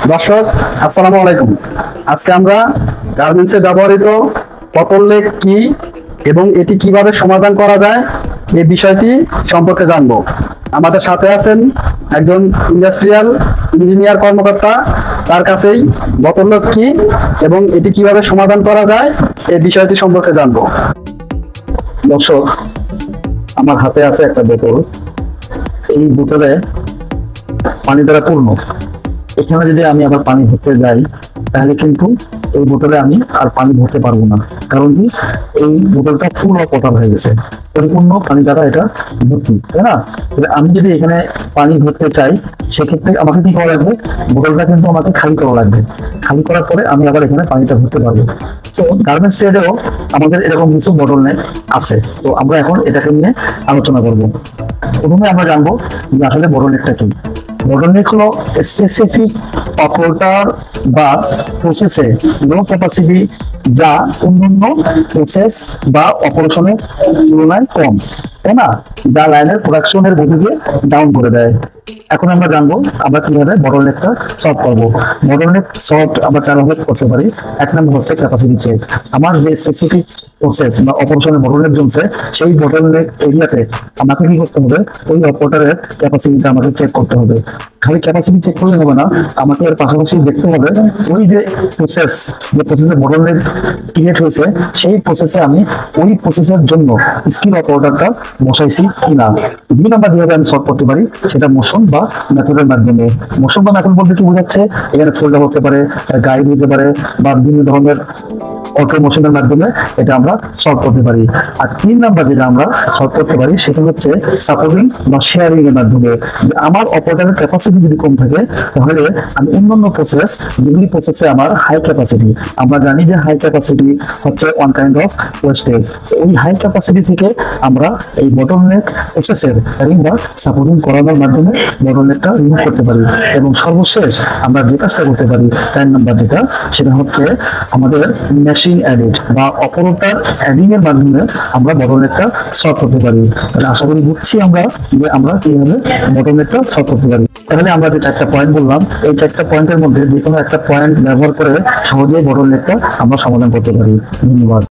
দর্শক, আসসালামু আলাইকুম। আজকে আমরা গার্মেন্টসে ব্যবহৃত পটল-লেগ কি এবং এটি কিভাবে সমাধান করা যায় এই বিষয়টি সম্পর্কে জানবো। আমাদের সাথে আছেন একজন ইন্ডাস্ট্রিয়াল ইঞ্জিনিয়ার কর্মকর্তা। তার কাছেই পটল-লেগ কি এবং এটি কিভাবে সমাধান করা যায় এই বিষয়টি সম্পর্কে জানবো। দর্শক, আমার হাতে আছে একটা বোতল। এই বোতলে পানি দ্বারা পূর্ণ। এখানে যদি আমি আবার পানি ভরতে যাই তাহলে কিন্তু এই বোতলে আমি আর পানি ভরতে পারবো না, কারণ কি এই বোতলটা ফুল অফ ওয়াটার হয়ে গেছে, পরিপূর্ণ পানি দ্বারা এটা ভর্তি, তাই না? আমি যদি এখানে পানি ভরতে চাই সেক্ষেত্রে আমাকে কি করা লাগবে? বোতলটা কিন্তু আমাকে খালি করা লাগবে। খালি করার পরে আমি আবার এখানে পানিটা ভরতে পারবো। তো গার্মেন্টস ট্রেডেও আমাদের এরকম কিছু বটলনেক আছে। তো আমরা এখন এটাকে নিয়ে আলোচনা করবো। প্রথমে আমরা জানবো যে আসলে বটলনেকটা কি। বটলনেক হলো স্পেসিফিক অপারেটর বা প্রসেসে লো ক্যাপাসিটি, যা অন্যান্য প্রসেস বা অপারেশনের তুলনায় কম, তাই না? যা লাইনের প্রোডাকশনের গতিকে ডাউন করে দেয়। এখন আমরা জানবো আমরা কিভাবে বটলনেকটা সলভ করবো। বটলনেক সলভ আমরা চারভাবে করতে পারি। এক নম্বর হচ্ছে ক্যাপাসিটি চেক। আমার যে স্পেসিফিক প্রসেস বা অপারেশনের বটলনেক জমছে সেই বটলনেক এরিয়াতে আমাকে কি করতে হবে? ওই অপারেটরের ক্যাপাসিটিটা আমাকে চেক করতে হবে। খালি ক্যাপাসিটি চেক করলে হবে না, আমাকে এর পাশাপাশি দেখতে হবে ওই যে প্রসেসে বটলনেক ক্রিয়েট হয়েছে সেই প্রসেসে আমি ওই প্রসেসের জন্য স্কিল অপারেটরটা বসাইছি কিনা। দুই নাম্বার যেভাবে আমি সলভ করতে পারি সেটা মোশন বা মেথডের মাধ্যমে। মোশন বা মেথড বলতে কি বোঝাচ্ছে? এখানে ফোল্ডার হতে পারে, গাইড হতে পারে, বা বিভিন্ন ধরনের অটোমেশনের মাধ্যমে এটা আমরা সলভ করতে পারি। আর তিন নাম্বার যেটা আমরা সলভ করতে পারি সেটা হচ্ছে সাপোর্টিং বা শেয়ারিং এর মাধ্যমে। যে আমার অপারেটরের ক্যাপাসিটি যদি কম থাকে তাহলে আমি অন্যান্য প্রসেস, যেগুলি প্রসেসে আমার হাই ক্যাপাসিটি, আমরা জানি যে হাই ক্যাপাসিটি হচ্ছে ওয়ান কাইন্ড অফ ওয়েস্টেজ। এই হাই ক্যাপাসিটি থেকে আমরা এই বটলনেক প্রসেসের শেয়ারিং বা সাপোর্টিং করানোর মাধ্যমে বটলনেকটা রিমুভ করতে পারি। এবং সর্বশেষ আমরা যে কাজটা করতে পারি 4 নাম্বার যেটা, সেটা হচ্ছে আমাদের মেশিন এডিট বা অপারেটর এডিং এর মাধ্যমে আমরা বটলনেকটা সলভ করতে পারি। তাহলে আশা করি বুঝছি আমরা যে আমরা কিভাবে বটলনেকটা সলভ করতে পারি। তাহলে আমরা যে 4টা পয়েন্ট বললাম, এই 4টা পয়েন্টের মধ্যে যে কোনো একটা পয়েন্ট ব্যবহার করে সহজেই বটলনেকটা আমরা সমাধান করতে পারি। ধন্যবাদ।